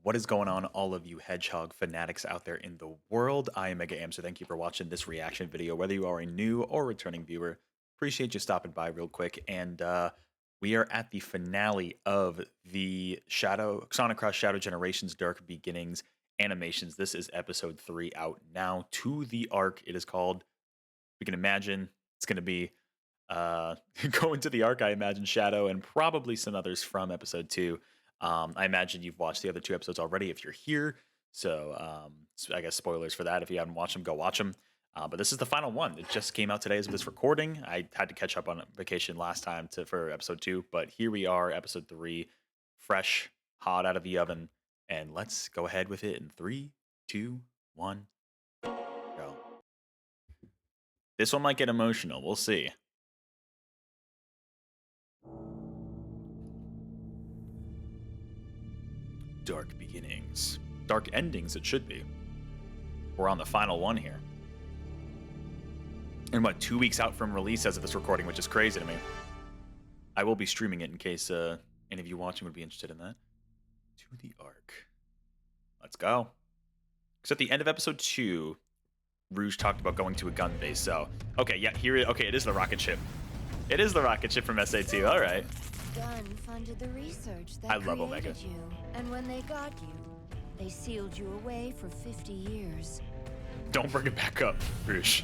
What is going on, all of you hedgehog fanatics out there in the world? I am Mega Am, so thank you for watching this reaction video. Whether you are a new or returning viewer, appreciate you stopping by real quick. And we are at the finale of the Sonic Cross Shadow Generations Dark Beginnings animations. This is episode 3 out now. To the Arc, it is called. We can imagine it's going to be going to the Arc. I imagine Shadow and probably some others from episode 2. I imagine you've watched the other 2 episodes already if you're here. So I guess spoilers for that. If you haven't watched them, go watch them. But this is the final one. It just came out today as of this recording. I had to catch up on vacation last time for episode 2. But here we are, episode 3, fresh, hot out of the oven. And let's go ahead with it in 3, 2, 1, go. This one might get emotional. We'll see. Dark beginnings. Dark endings, it should be. We're on the final one here. And what, 2 weeks out from release as of this recording, which is crazy to me. I will be streaming it in case any of you watching would be interested in that. To the Arc. Let's go. Because at the end of episode 2, Rouge talked about going to a gun base, so... Okay, yeah, okay, it is the rocket ship. It is the rocket ship from SA2, alright. Gun funded the research that I love Omega. You, and when they got you, they sealed you away for 50 years. Don't bring it back up, Rouge.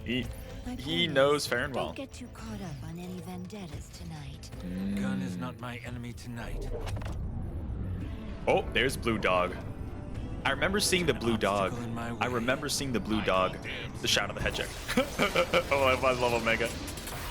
He knows fair and well. Don't get too caught up on any vendettas tonight. Gun is not my enemy tonight. Oh, there's Blue Dog. I remember seeing the Blue Dog. I remember seeing the Blue Dog, the Shadow the Hedgehog. Oh, I love Omega.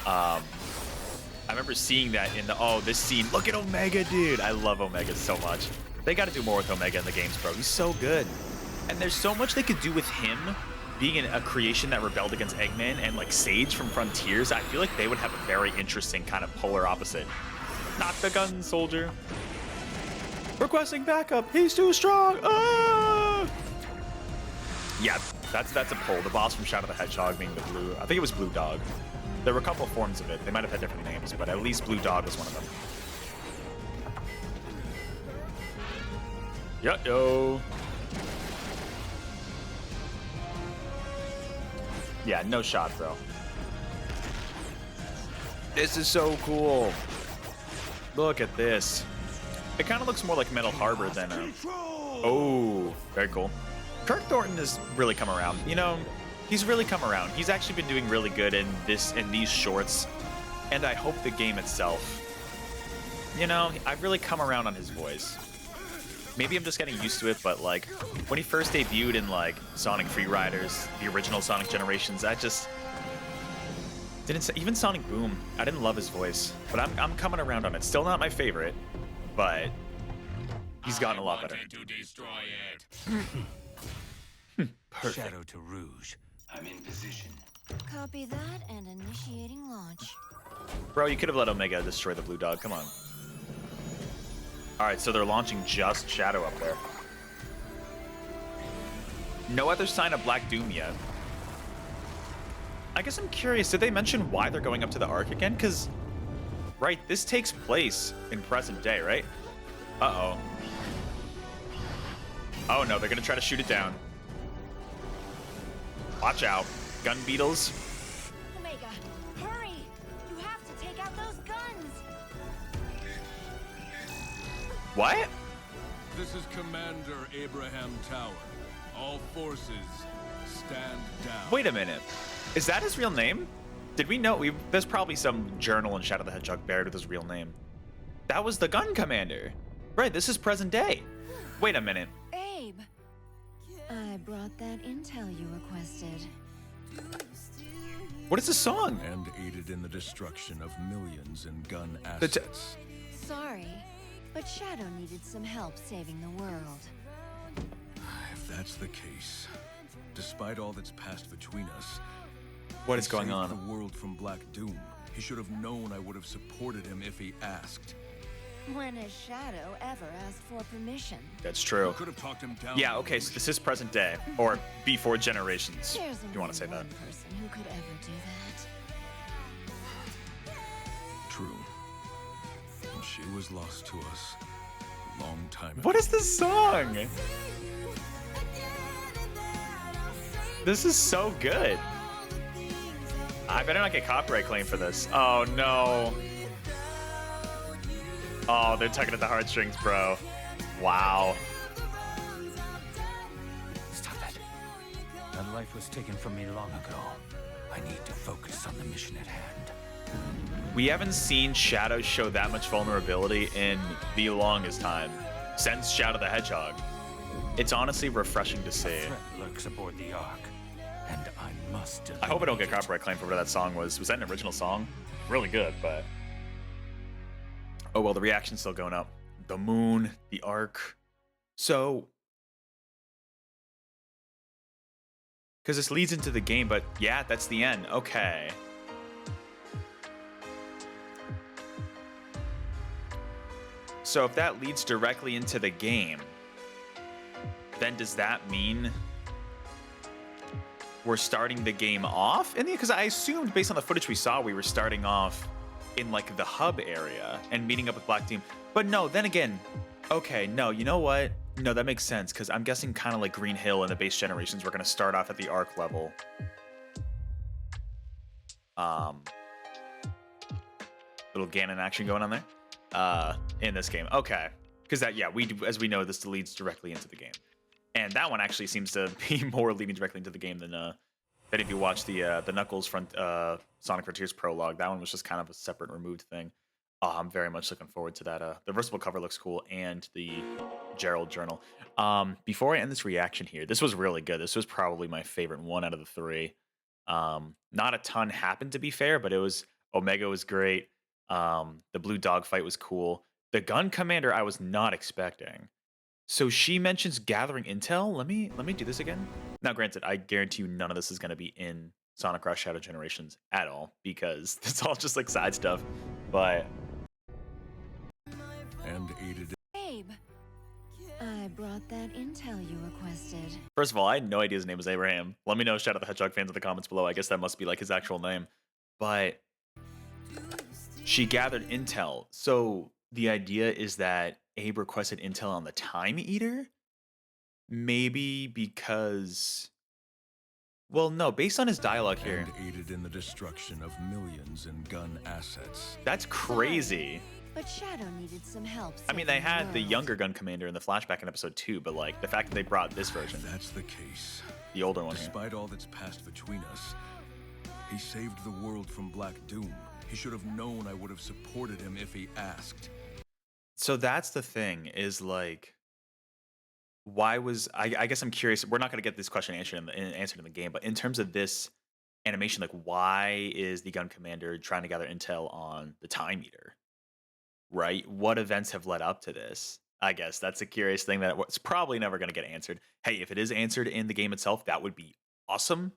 I remember seeing that in the, this scene. Look at Omega, dude. I love Omega so much. They got to do more with Omega in the games, bro. He's so good. And there's so much they could do with him being a creation that rebelled against Eggman and like Sage from Frontiers. I feel like they would have a very interesting kind of polar opposite. Not the gun, soldier. Requesting backup. He's too strong. Ah! Yeah, that's a pull. The boss from Shadow the Hedgehog being the blue. I think it was Blue Dog. There were a couple of forms of it. They might have had different names, but at least Blue Dog was one of them. Yo. Yeah, no shot, bro. This is so cool. Look at this. It kind of looks more like Metal Harbor than oh, very cool. Kirk Thornton has really come around. You know, he's really come around. He's actually been doing really good in these shorts, and I hope the game itself. You know, I've really come around on his voice. Maybe I'm just getting used to it, but like when he first debuted in like Sonic Free Riders, the original Sonic Generations, I just didn't. Even Sonic Boom, I didn't love his voice, but I'm coming around on it. Still not my favorite, but he's gotten a lot better. To destroy it. Perfect. Shadow to Rouge. I'm in position. Copy that and initiating launch. Bro, you could have let Omega destroy the Blue Dog. Come on. All right, so they're launching just Shadow up there. No other sign of Black Doom yet. I guess I'm curious, did they mention why they're going up to the Ark again? Because, right, this takes place in present day, right? Uh-oh. Oh, no, they're going to try to shoot it down. Watch out. Gun beetles. Omega, hurry! You have to take out those guns! What? This is Commander Abraham Tower. All forces, stand down. Wait a minute. Is that his real name? Did we know? There's probably some journal in Shadow the Hedgehog buried with his real name. That was the gun commander. Right, this is present day. Wait a minute. Abe, I brought that intel you requested. What is this song? And aided in the destruction of millions in gun assets. Sorry, but Shadow needed some help saving the world. If that's the case, despite all that's passed between us, What is going saved on? the world from Black Doom. He should have known I would have supported him if he asked. When has Shadow ever asked for permission? That's true. I could have talked him down. Yeah, okay, so this is present day, or before generations. There's You want to say only that? one person who could ever do that. True. And she was lost to us long time What ago. is this song? This is so good. I better not get copyright claim for this. Oh no. Oh, they're tugging at the heartstrings, bro. Wow. Stop it. That life was taken from me long ago. I need to focus on the mission at hand. We haven't seen Shadow show that much vulnerability in the longest time since Shadow the Hedgehog. It's honestly refreshing to see. Threat lurks aboard the Ark, and I must I hope I don't get eliminate it. copyright claim for whatever that song was. Was that an original song? Really good, but oh well, the reaction's still going up. The moon, the arc. So, because this leads into the game, but yeah, that's the end. Okay. So if that leads directly into the game, then does that mean we're starting the game off? Because I assumed based on the footage we saw, we were starting off in like the hub area and meeting up with Black Doom. But no, then again, okay, no, you know what? No, that makes sense because I'm guessing kind of like Green Hill and the base generations, we're going to start off at the arc level. Little Ganon action going on there in this game. Okay, because that, yeah, as we know, this leads directly into the game. And that one actually seems to be more leading directly into the game than if you watch the Knuckles Sonic Frontiers prologue. That one was just kind of a separate, removed thing. I'm very much looking forward to that. The versatile cover looks cool, and the Gerald journal. Before I end this reaction here, this was really good. This was probably my favorite one out of the three. Not a ton happened, to be fair, but Omega was great. The blue dog fight was cool. The gun commander I was not expecting. So she mentions gathering intel. Let me do this again. Now, granted, I guarantee you none of this is going to be in Sonic Rush Shadow Generations at all because it's all just like side stuff. But And aided Abe, I brought that intel you requested. first of all, I had no idea his name was Abraham. Let me know, Shadow the Hedgehog fans in the comments below. I guess that must be like his actual name. But she gathered intel. So the idea is that Abe requested intel on the Time Eater? Maybe because... Well, no, based on his dialogue here, and aided in the destruction of millions in gun assets. that's crazy. But Shadow needed some help. I mean, they saving the had the world. younger gun commander in the flashback in episode 2, but like the fact that they brought this version, If that's the case, the older one here. despite all that's passed between us, he saved the world from Black Doom. He should have known I would have supported him if he asked. So that's the thing, is like, why was I guess I'm curious. We're not going to get this question answered in the game, but in terms of this animation, like, why is the gun commander trying to gather intel on the Time Eater? Right? What events have led up to this? I guess that's a curious thing that it's probably never going to get answered. Hey, if it is answered in the game itself, that would be awesome.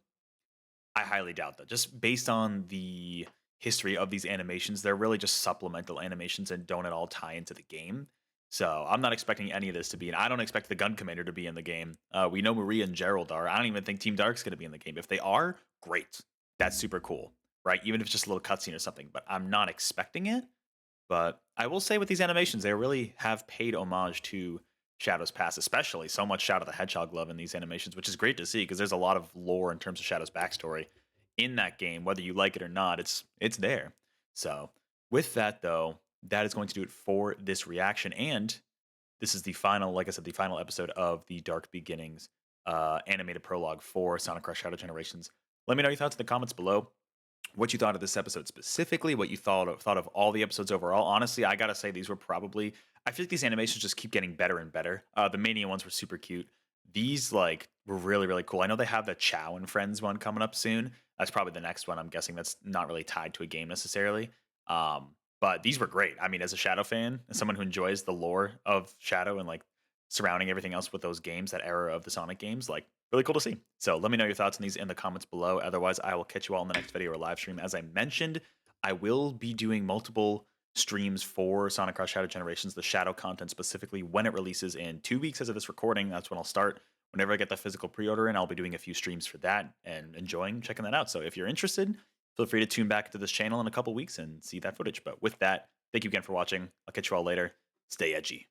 I highly doubt that. Just based on the history of these animations, they're really just supplemental animations and don't at all tie into the game. So I'm not expecting any of this to be, and I don't expect the gun commander to be in the game. We know Maria and Gerald are. I don't even think Team Dark's going to be in the game. If they are, great. That's super cool, right? Even if it's just a little cutscene or something, but I'm not expecting it. But I will say with these animations, they really have paid homage to Shadow's past, especially so much Shadow the Hedgehog love in these animations, which is great to see because there's a lot of lore in terms of Shadow's backstory in that game, whether you like it or not. It's there. So with that, though, that is going to do it for this reaction. And this is the final, like I said, the final episode of the Dark Beginnings animated prologue for Sonic Rush Shadow Generations. Let me know your thoughts in the comments below. What you thought of this episode specifically, what you thought of all the episodes overall. Honestly, I gotta say these were probably, I feel like these animations just keep getting better and better. The Mania ones were super cute. These like were really, really cool. I know they have the Chow and Friends one coming up soon. That's probably the next one. I'm guessing that's not really tied to a game necessarily. But these were great. I mean, as a Shadow fan, as someone who enjoys the lore of Shadow and like surrounding everything else with those games, that era of the Sonic games, like really cool to see. So let me know your thoughts on these in the comments below. Otherwise, I will catch you all in the next video or live stream. As I mentioned, I will be doing multiple streams for Sonic Rush Shadow Generations, the Shadow content specifically, when it releases in 2 weeks as of this recording. That's when I'll start. Whenever I get the physical pre-order in, I'll be doing a few streams for that and checking that out. So if you're interested, feel free to tune back to this channel in a couple weeks and see that footage. But with that, thank you again for watching. I'll catch you all later. Stay edgy.